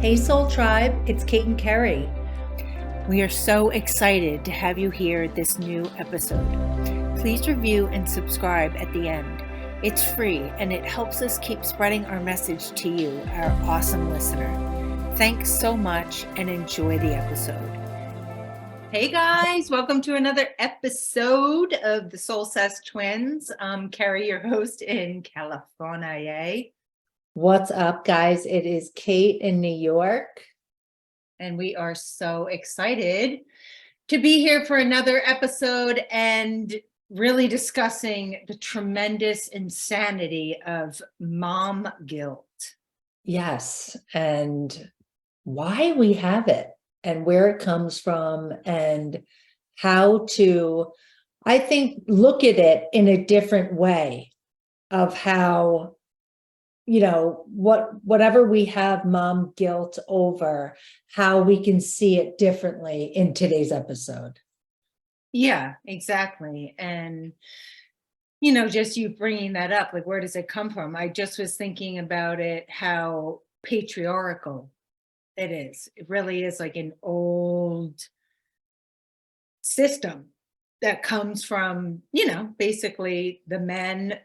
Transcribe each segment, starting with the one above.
Hey Soul Tribe, it's Kate and Kerry. We are so excited to have you hear this new episode. Please review and subscribe at the end. It's free and it helps us keep spreading our message to you, our awesome listener. Thanks so much and enjoy the episode. Hey guys, welcome to another episode of the Soulsessed Twins. I'm Kerry, your host in California. What's up, guys? It is Kate in New York. And we are so excited to be here for another episode and really discussing the tremendous insanity of mom guilt. Yes, and why we have it and where it comes from and how to, I think, look at it in a different way of how, whatever we have mom guilt over, how we can see it differently in today's episode. Yeah, exactly. And, just you bringing that up, like, where does it come from? I just was thinking about it, how patriarchal it is. It really is like an old system that comes from, basically the men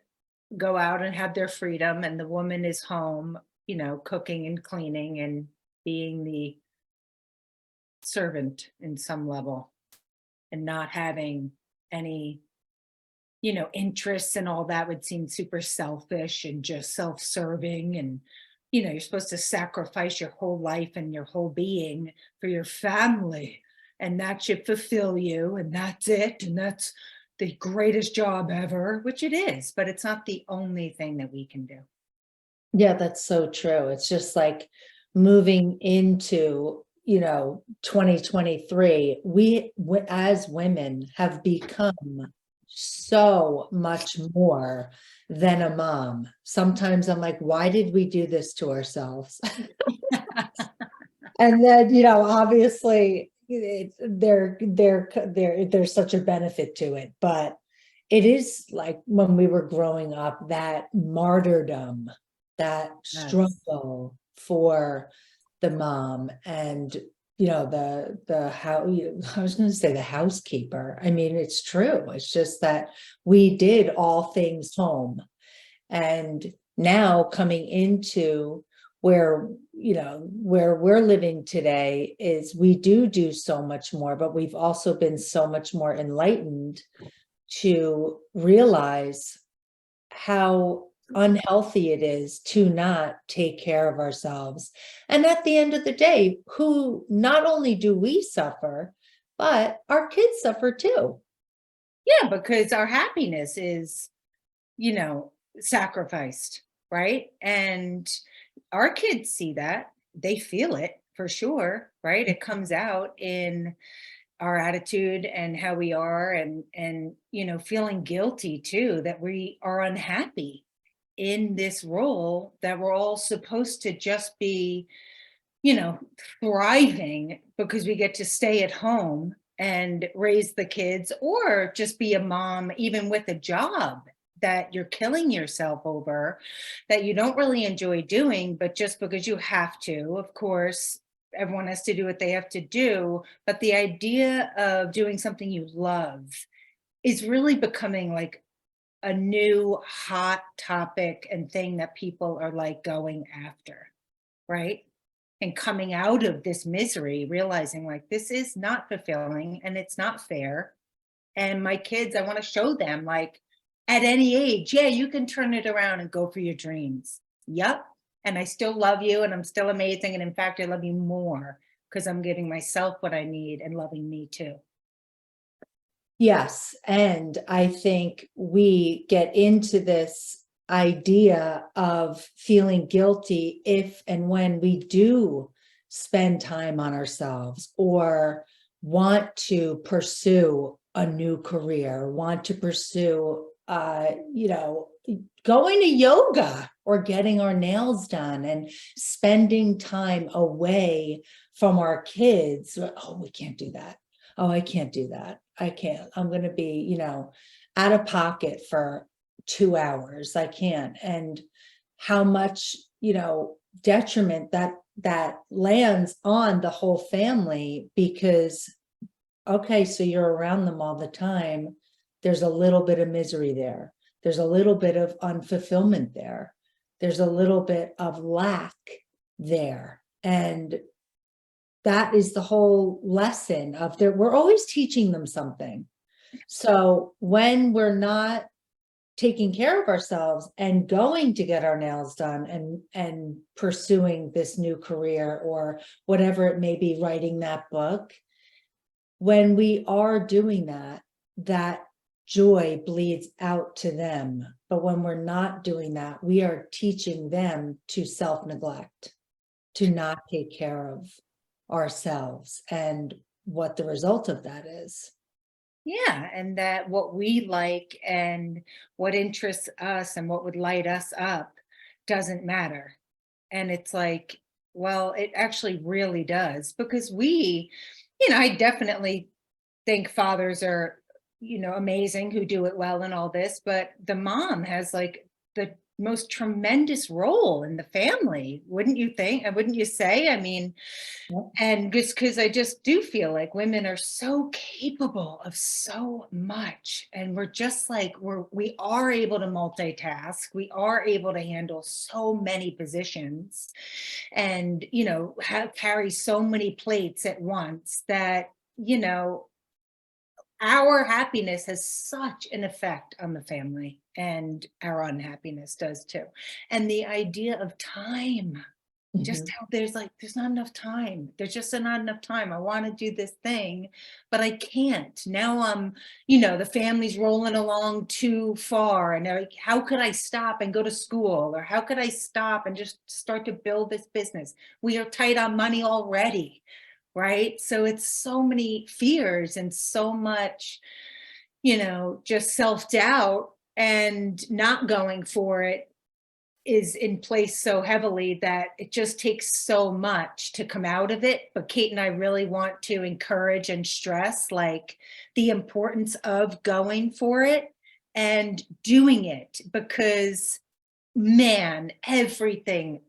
go out and have their freedom and the woman is home, cooking and cleaning and being the servant in some level and not having any, interests, and all that would seem super selfish and just self-serving. And, you're supposed to sacrifice your whole life and your whole being for your family, and that should fulfill you. And that's it. And that's the greatest job ever, which it is, but it's not the only thing that we can do. Yeah, that's so true. It's just like moving into, 2023, we as women have become so much more than a mom. Sometimes I'm like, why did we do this to ourselves? And then, obviously there's such a benefit to it, but it is like when we were growing up, that martyrdom, that struggle for the mom and the how I was going to say the housekeeper. I mean, it's true. It's just that we did all things home, and now coming into where we're living today is we do so much more, but we've also been so much more enlightened to realize how unhealthy it is to not take care of ourselves. And at the end of the day, who not only do we suffer, but our kids suffer too. Yeah, because our happiness is, sacrificed, right? And our kids see that, they feel it for sure, right? It comes out in our attitude and how we are, and feeling guilty too, that we are unhappy in this role that we're all supposed to just be, thriving because we get to stay at home and raise the kids, or just be a mom, even with a job that you're killing yourself over, that you don't really enjoy doing, but just because you have to. Of course, everyone has to do what they have to do, but the idea of doing something you love is really becoming like a new hot topic and thing that people are like going after, right? And coming out of this misery, realizing like, this is not fulfilling and it's not fair. And my kids, I want to show them, like, at any age, yeah, you can turn it around and go for your dreams. Yep. And I still love you and I'm still amazing. And in fact, I love you more because I'm giving myself what I need and loving me too. Yes. And I think we get into this idea of feeling guilty if and when we do spend time on ourselves or want to pursue a new career, want to pursue, going to yoga or getting our nails done and spending time away from our kids. Oh, we can't do that. Oh, I can't do that. I can't. I'm going to be, out of pocket for 2 hours. I can't. And how much, detriment that lands on the whole family, because okay, so you're around them all the time. There's a little bit of misery there. There's a little bit of unfulfillment there. There's a little bit of lack there. And that is the whole lesson of we're always teaching them something. So when we're not taking care of ourselves and going to get our nails done and pursuing this new career or whatever it may be, writing that book, when we are doing that, that joy bleeds out to them. But when we're not doing that, we are teaching them to self-neglect, to not take care of ourselves, and what the result of that is. Yeah, and that what we like and what interests us and what would light us up doesn't matter. And it's like, well, it actually really does, because I definitely think fathers are, amazing who do it well and all this, but the mom has like the most tremendous role in the family, wouldn't you think? And wouldn't you say? I mean, Yep. and just because I just do feel like women are so capable of so much, and we're just like we are able to multitask, we are able to handle so many positions, and carry so many plates at once that our happiness has such an effect on the family, and our unhappiness does too. And the idea of time, just Mhm. how there's not enough time. There's just not enough time. I want to do this thing, but I can't. Now the family's rolling along too far. And they're like, how could I stop and go to school? Or how could I stop and just start to build this business? We are tight on money already, right? So it's so many fears and so much, just self-doubt, and not going for it is in place so heavily that it just takes so much to come out of it. But Kate and I really want to encourage and stress like the importance of going for it and doing it, because man, everything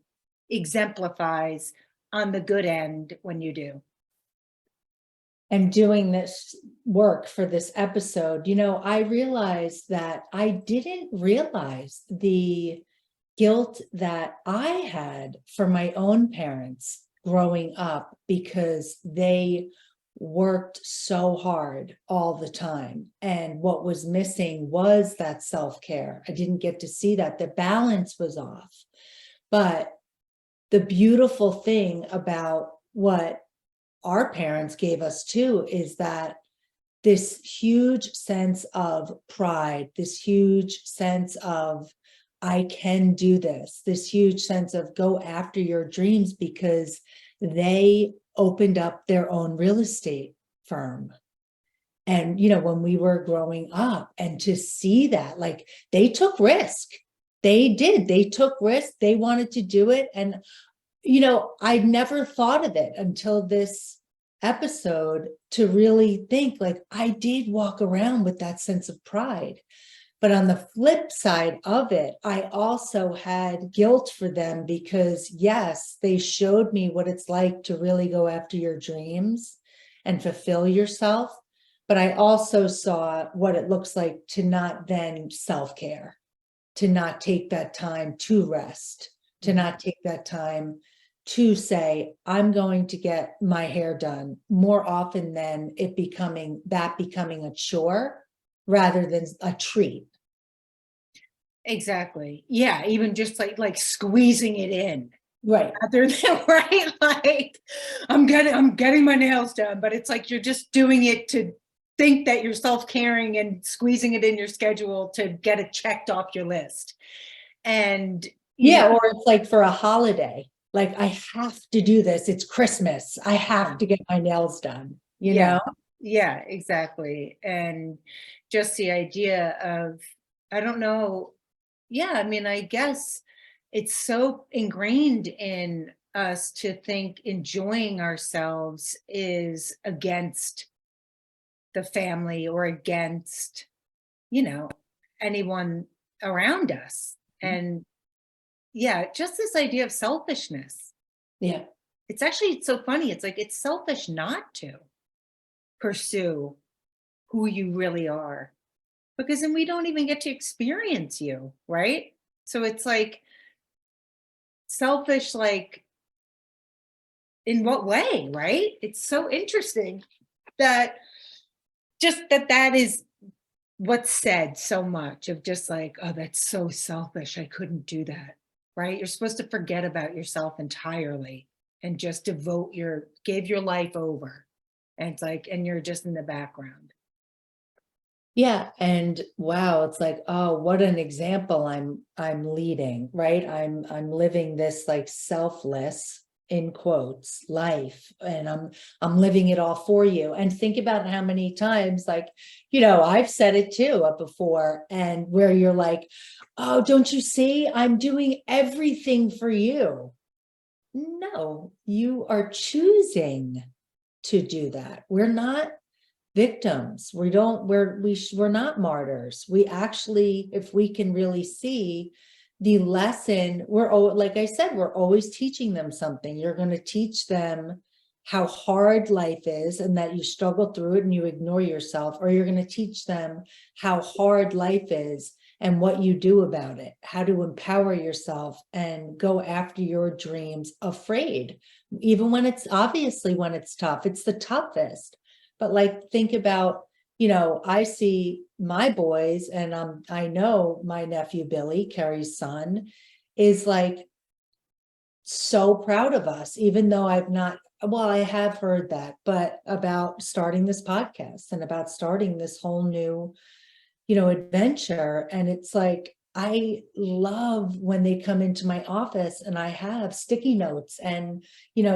exemplifies on the good end when you do. And doing this work for this episode, I realized that I didn't realize the guilt that I had for my own parents growing up, because they worked so hard all the time. And what was missing was that self-care. I didn't get to see that. The balance was off. But the beautiful thing about what our parents gave us too is that this huge sense of pride, this huge sense of I can do this huge sense of go after your dreams, because they opened up their own real estate firm. And, when we were growing up, and to see that, like, they took risk. They took risk. They wanted to do it. And, I never thought of it until this episode to really think like I did walk around with that sense of pride. But on the flip side of it, I also had guilt for them, because yes, they showed me what it's like to really go after your dreams and fulfill yourself. But I also saw what it looks like to not then self-care, to not take that time to rest, to not take that time to say, I'm going to get my hair done, more often than it becoming a chore rather than a treat. Exactly. Yeah. Even just like squeezing it in. Right. Rather than right, like I'm getting my nails done, but it's like you're just doing it to think that you're self-caring and squeezing it in your schedule to get it checked off your list. And yeah, or it's like for a holiday, like I have to do this. It's Christmas. I have to get my nails done, yeah, yeah, exactly. And just the idea of, I don't know. Yeah, I mean, I guess it's so ingrained in us to think enjoying ourselves is against the family or against, anyone around us. And yeah, just this idea of selfishness. Yeah. It's so funny. It's like, it's selfish not to pursue who you really are, because then we don't even get to experience you, right? So it's like selfish, like in what way, right? It's so interesting that that is what's said so much, of just like, oh, that's so selfish. I couldn't do that, right? You're supposed to forget about yourself entirely and just give your life over. And it's like, and you're just in the background. Yeah. And wow, it's like, oh, what an example I'm leading, right? I'm living this like selfless, in quotes, life, and I'm living it all for you. And think about how many times, like, I've said it too before, and where you're like, oh, don't you see, I'm doing everything for you. No, you are choosing to do that. We're not victims. We're not martyrs. We actually, if we can really see the lesson, like I said, we're always teaching them something. You're going to teach them how hard life is and that you struggle through it and you ignore yourself, or you're going to teach them how hard life is and what you do about it, how to empower yourself and go after your dreams afraid, even when it's tough. It's the toughest. But like, think about, I see my boys, and I know my nephew, Billy, Kerry's son, is like so proud of us, even though I have heard that, but about starting this podcast and about starting this whole new, adventure. And it's like, I love when they come into my office and I have sticky notes and,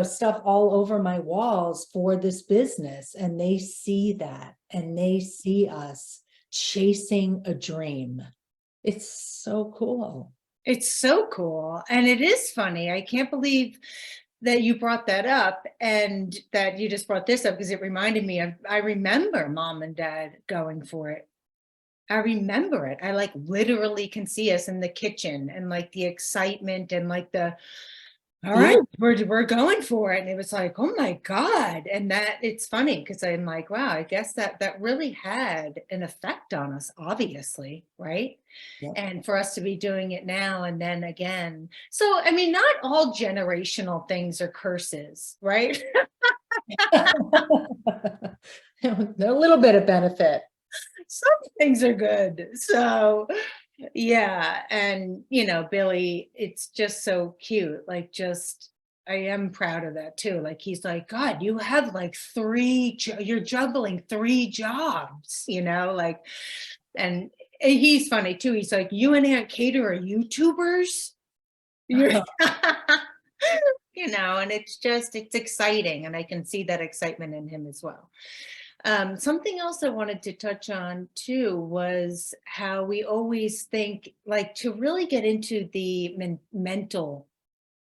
stuff all over my walls for this business. And they see that and they see us chasing a dream. It's so cool. It's so cool. And it is funny. I can't believe that you brought that up, and that you just brought this up, because it reminded me of, I remember mom and dad going for it. I remember it. I like literally can see us in the kitchen, and like the excitement and like all right, we're going for it. And it was like, oh my God. And that it's funny because I'm like, wow, I guess that really had an effect on us, obviously, right? Yeah. And for us to be doing it now and then again. So, I mean, not all generational things are curses, right? A little bit of benefit. Some things are good. So, yeah. And, Billy, it's just so cute. Like, I am proud of that too. Like, he's like, God, you have like you're juggling 3 jobs, like, and he's funny too. He's like, you and Aunt Kate are YouTubers. You're, and it's exciting. And I can see that excitement in him as well. Something else I wanted to touch on too was how we always think, like, to really get into the mental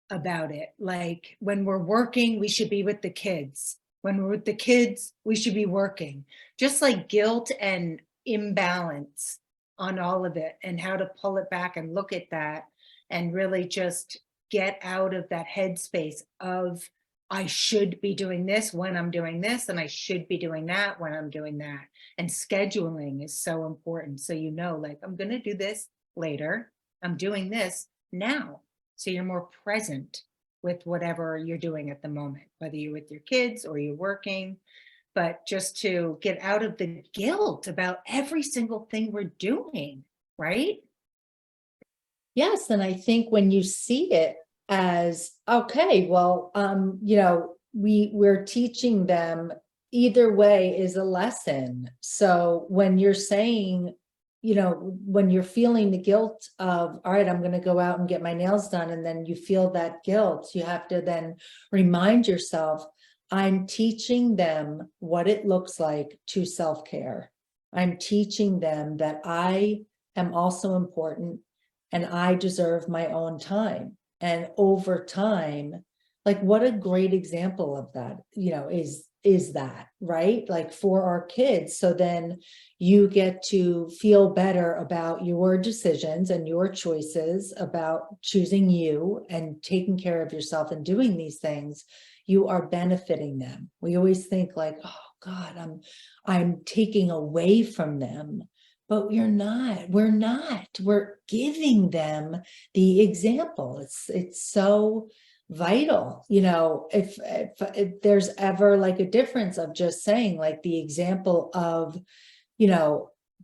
about it. Like, when we're working, we should be with the kids. When we're with the kids, we should be working. Just like guilt and imbalance on all of it, and how to pull it back and look at that and really just get out of that headspace of, I should be doing this when I'm doing this, and I should be doing that when I'm doing that. And scheduling is so important. So, like, I'm going to do this later. I'm doing this now. So you're more present with whatever you're doing at the moment, whether you're with your kids or you're working, but just to get out of the guilt about every single thing we're doing, right? Yes. And I think when you see it as, okay, well, we're teaching them, either way is a lesson. So when you're saying, when you're feeling the guilt of, all right, I'm going to go out and get my nails done, and then you feel that guilt, you have to then remind yourself, I'm teaching them what it looks like to self-care. I'm teaching them that I am also important and I deserve my own time. And over time, like, what a great example of that, is that, right? Like for our kids. So then you get to feel better about your decisions and your choices about choosing you and taking care of yourself and doing these things. You are benefiting them. We always think like, oh God, I'm taking away from them. But we're not. We're giving them the example. It's so vital, if there's ever like a difference of just saying like the example of,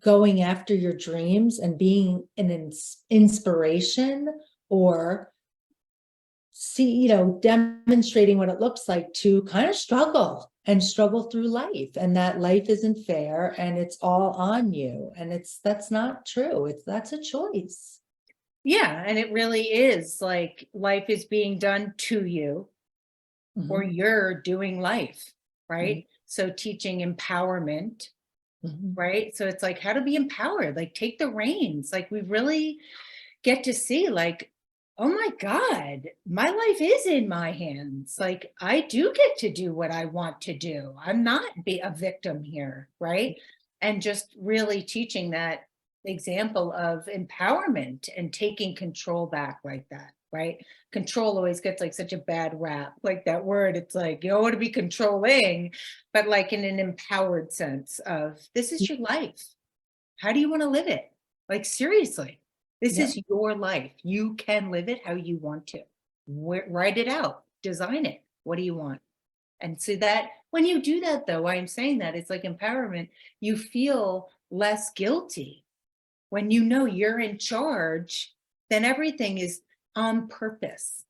going after your dreams and being an inspiration, or demonstrating what it looks like to kind of struggle through life, and that life isn't fair and it's all on you, and that's not true. That's a choice. Yeah. And it really is like life is being done to you, or Mhm, you're doing life, mhm, right? So teaching empowerment, mhm. right? So it's like how to be empowered, like take the reins. Like we really get to see like, oh my God, my life is in my hands. Like I do get to do what I want to do. I'm not be a victim here, right? And just really teaching that example of empowerment and taking control back like that, right? Control always gets like such a bad rap, like that word. It's like you don't want to be controlling, but like in an empowered sense of this is your life. How do you want to live it? Like seriously, this Yeah. is your life. You can live it how you want to. Write it out, design it. What do you want? And so that when you do that, though, why I'm saying that it's like empowerment, you feel less guilty when you know you're in charge, then everything is on purpose.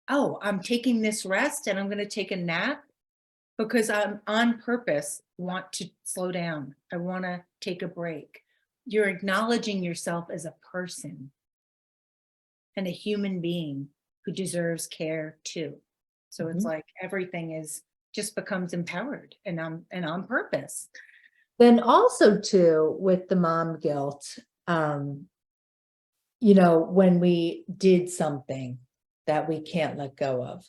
Oh, I'm taking this rest and I'm going to take a nap because I'm on purpose want to slow down. I want to take a break. You're acknowledging yourself as a person and a human being who deserves care too. So it's Mhm. like everything is just becomes empowered and on purpose. Then also too, with the mom guilt, um, when we did something that we can't let go of.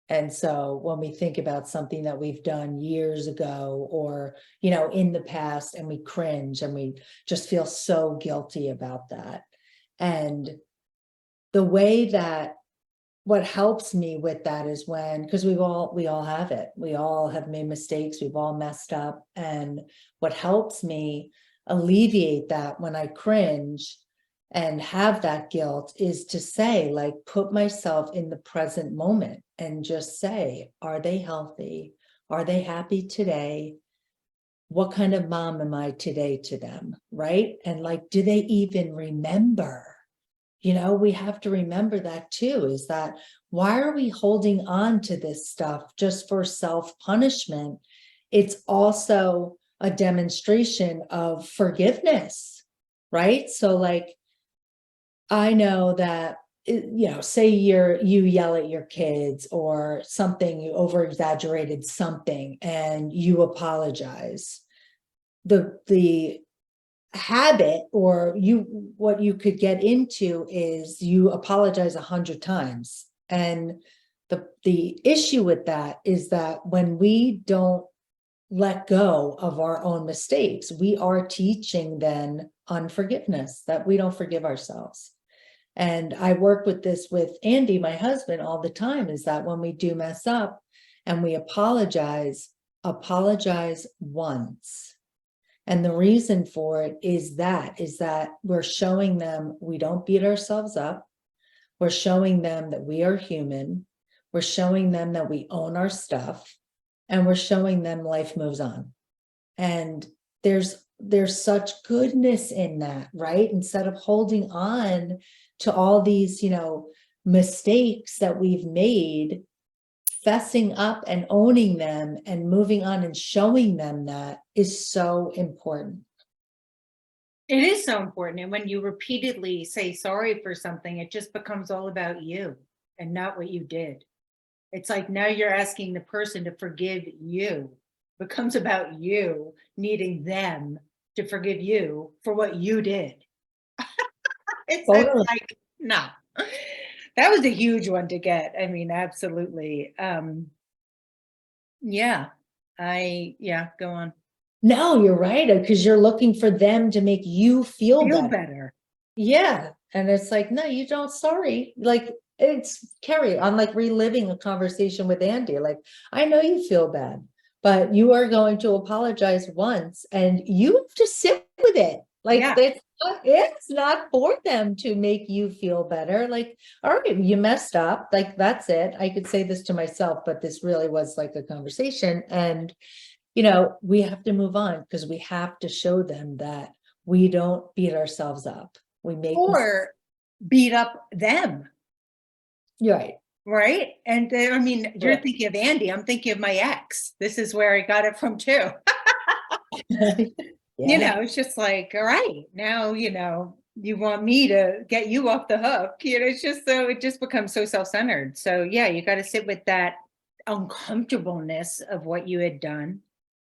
And so when we think about something that we've done years ago or, in the past, and we cringe and we just feel so guilty about that. And the way that what helps me with that is because we all have it. We all have made mistakes. We've all messed up. And what helps me alleviate that when I cringe and have that guilt is to say, like, put myself in the present moment and just say, are they healthy? Are they happy today? What kind of mom am I today to them? Right. And like, do they even remember? We have to remember that too, is that why are we holding on to this stuff just for self-punishment? It's also a demonstration of forgiveness, right? So like, I know that, say you yell at your kids or something, you over exaggerated something and you apologize. The habit or what you could get into is you apologize 100 times, and the issue with that is that when we don't let go of our own mistakes, we are teaching then unforgiveness, that we don't forgive ourselves. And I work with this with Andy, my husband, all the time, is that when we do mess up and we apologize once. And the reason for it is that we're showing them we don't beat ourselves up. We're showing them that we are human. We're showing them that we own our stuff, and we're showing them life moves on. And there's such goodness in that, right? Instead of holding on to all these, mistakes that we've made, fessing up and owning them and moving on and showing them that is so important. It is so important. And when you repeatedly say sorry for something, it just becomes all about you and not what you did. It's like now you're asking the person to forgive you. It becomes about you needing them to forgive you for what you did. It's Totally. like, no. That was a huge one to get. I mean, absolutely. Yeah. Yeah, go on. No, you're right. Because you're looking for them to make you feel Feel better. better. Yeah. And it's like, no, you don't. Sorry. Like, it's Kerry. I'm like reliving a conversation with Andy. Like, I know you feel bad, but you are going to apologize once and you have to sit with it. Like, Yeah. it's not for them to make you feel better. Like, all right, you messed up. Like, that's it. I could say this to myself, but this really was like a conversation. And, we have to move on because we have to show them that we don't beat ourselves up. We make mistakes. Or beat up them. Right. Right. And I mean, you're thinking of Andy. I'm thinking of my ex. This is where I got it from too. Yeah. It's just like, all right, now, you want me to get you off the hook. It's just so it just becomes so self-centered. So yeah, you got to sit with that uncomfortableness of what you had done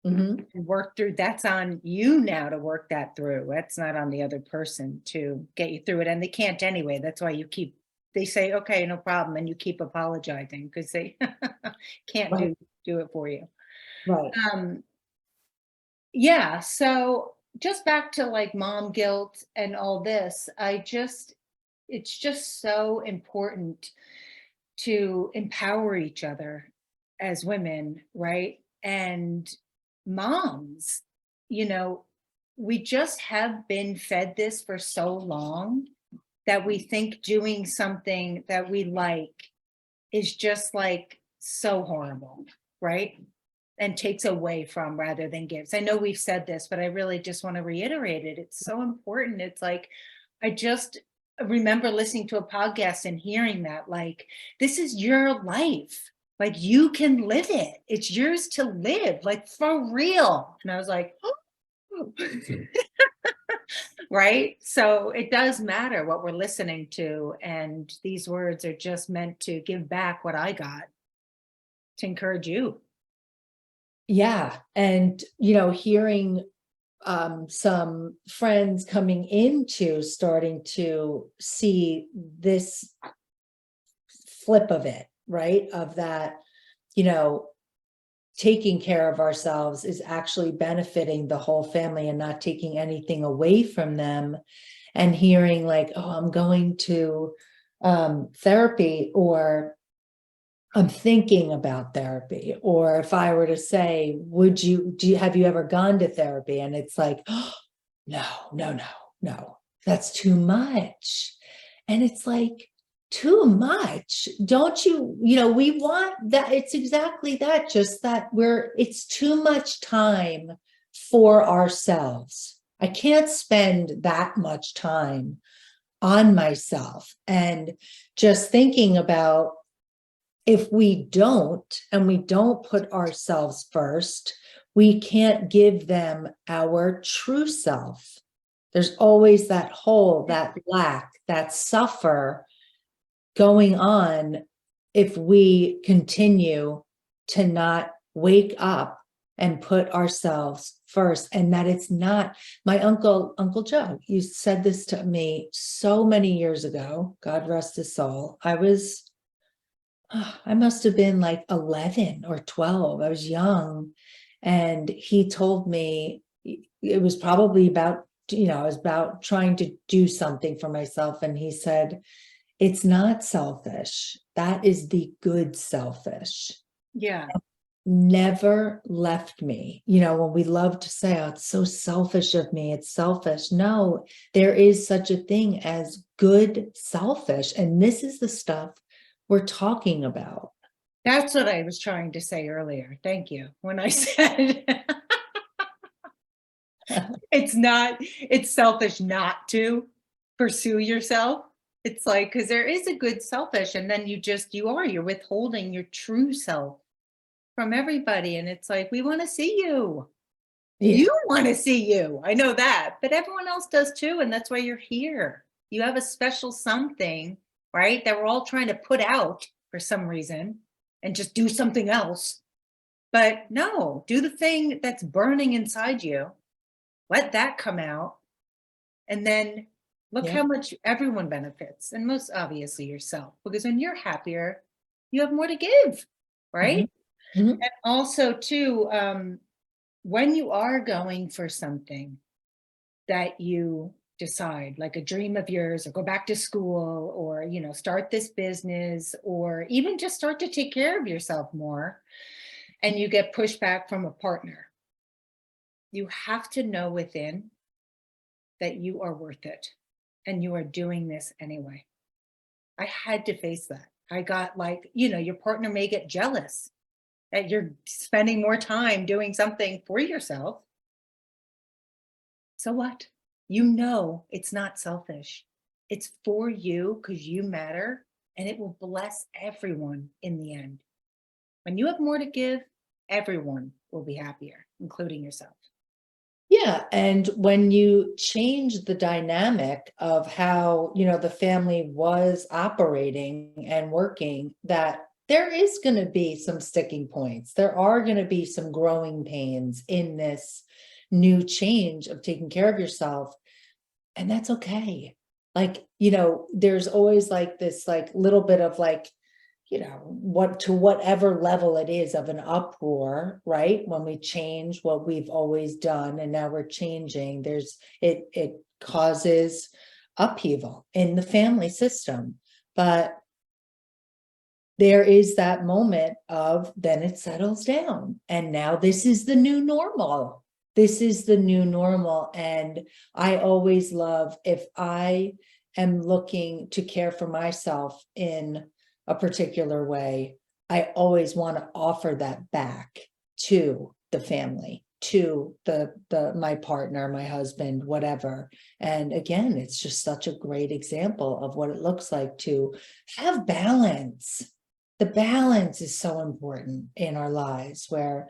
Mhm. and work through. That's on you now to work that through. That's not on the other person to get you through it. And they can't anyway. That's why they say, okay, no problem. And you keep apologizing because they can't Right. do it for you. Right. Yeah. So just back to like mom guilt and all this, it's just so important to empower each other as women, right? And moms, you know, we just have been fed this for so long that we think doing something that we like is just like so horrible, right? And takes away from rather than gives. I know we've said this, but I really just want to reiterate it. It's so important. It's like, I just remember listening to a podcast and hearing that, like, this is your life. Like, you can live it. It's yours to live, like, for real. And I was like, oh. Right? So it does matter what we're listening to. And these words are just meant to give back what I got to encourage you. Yeah. And, hearing some friends coming into starting to see this flip of it, right? Of that, taking care of ourselves is actually benefiting the whole family and not taking anything away from them. And hearing like, oh, I'm going to therapy, or I'm thinking about therapy. Or if I were to say, have you ever gone to therapy? And it's like, oh, no, that's too much. And it's like, too much. Don't you, we want that. It's exactly that, just that it's too much time for ourselves. I can't spend that much time on myself. And just thinking about, if we don't, and we don't put ourselves first, we can't give them our true self. There's always that hole, that lack, that suffer going on if we continue to not wake up and put ourselves first. And that it's not, my Uncle Joe, you said this to me so many years ago, God rest his soul. I must have been like 11 or 12. I was young. And he told me, it was probably about, I was about trying to do something for myself. And he said, it's not selfish. That is the good selfish. Yeah. Never left me. When we love to say, oh, it's so selfish of me, it's selfish. No, there is such a thing as good selfish. And this is the stuff we're talking about. That's what I was trying to say earlier. Thank you. When I said it's selfish not to pursue yourself. It's like, because there is a good selfish, and then you're withholding your true self from everybody. And it's like, we want to see you. Yeah. You want to see you. I know that, but everyone else does too. And that's why you're here. You have a special something, right? That we're all trying to put out for some reason and just do something else. But no, do the thing that's burning inside you. Let that come out. And then look how much everyone benefits. And most obviously yourself, because when you're happier, you have more to give, right? Mhm. And also too, when you are going for something that you decide, like a dream of yours, or go back to school, or, start this business, or even just start to take care of yourself more, and you get pushback from a partner, you have to know within that you are worth it and you are doing this anyway. I had to face that. I got like, your partner may get jealous that you're spending more time doing something for yourself. So what? It's not selfish. It's for you because you matter, and it will bless everyone in the end. When you have more to give, everyone will be happier, including yourself. Yeah. And when you change the dynamic of how, the family was operating and working, that there is going to be some sticking points. There are going to be some growing pains in this new change of taking care of yourself. And that's okay. Like, there's always like this, like little bit of like, whatever level it is of an uproar, right? When we change what we've always done and now we're changing, it causes upheaval in the family system. But there is that moment of then it settles down. And now this is the new normal. This is the new normal. And I always love, if I am looking to care for myself in a particular way, I always want to offer that back to the family, to my partner, my husband, whatever. And again, it's just such a great example of what it looks like to have balance. The balance is so important in our lives, where,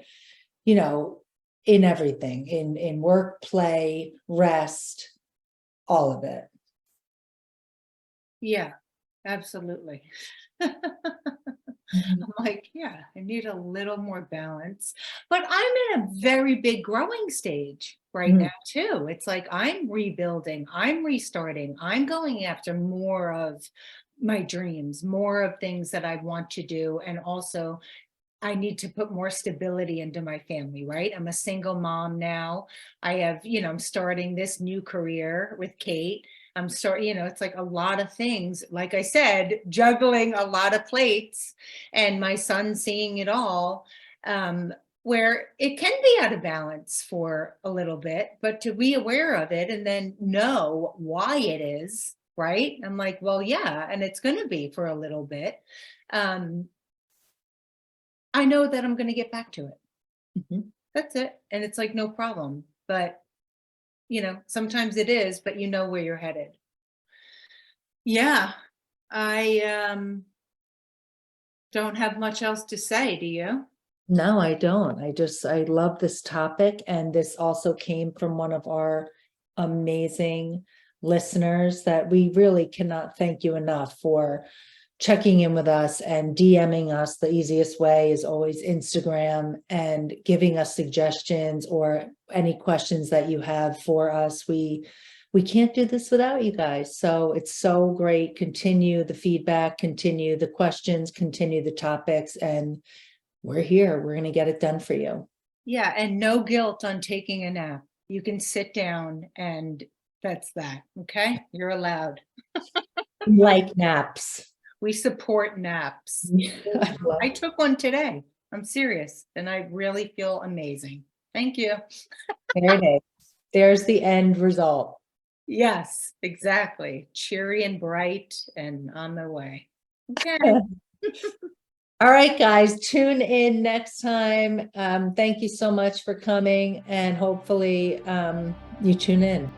in everything, in work, play, rest, all of it. Yeah, absolutely. I'm like, yeah, I need a little more balance. But I'm in a very big growing stage right now, too. It's like I'm rebuilding, I'm restarting, I'm going after more of my dreams, more of things that I want to do. And also, I need to put more stability into my family, right? I'm a single mom now. I have, I'm starting this new career with Kate. I'm sorry, it's like a lot of things. Like I said, juggling a lot of plates, and my son seeing it all, where it can be out of balance for a little bit, but to be aware of it and then know why it is, right? I'm like, well, yeah, and it's going to be for a little bit. I know that I'm going to get back to it. That's it. And it's like, no problem. But sometimes it is, but you know where you're headed. Yeah, I don't have much else to say. Do you? No, I don't. I love this topic. And this also came from one of our amazing listeners that we really cannot thank you enough for checking in with us and DMing us. The easiest way is always Instagram, and giving us suggestions or any questions that you have for us. We can't do this without you guys. So it's so great. Continue the feedback, continue the questions, continue the topics, and we're here. We're going to get it done for you. Yeah. And no guilt on taking a nap. You can sit down, and that's that. Okay. You're allowed. Like naps. We support naps. I took one today. I'm serious. And I really feel amazing. Thank you. There it is. There's the end result. Yes, exactly. Cheery and bright and on their way. Okay. All right, guys, tune in next time. Thank you so much for coming, and hopefully you tune in.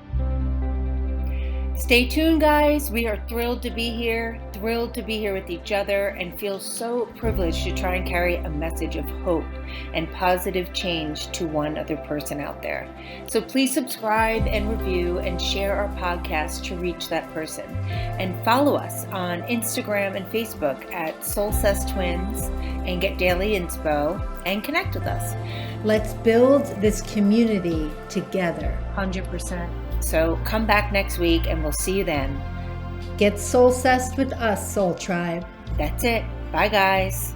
Stay tuned, guys. We are thrilled to be here with each other, and feel so privileged to try and carry a message of hope and positive change to one other person out there. So please subscribe and review and share our podcast to reach that person. And follow us on Instagram and Facebook at Soulsessed Twins, and get daily inspo and connect with us. Let's build this community together. 100%. So come back next week, and we'll see you then. Get soul-sessed with us, Soul Tribe. That's it. Bye, guys.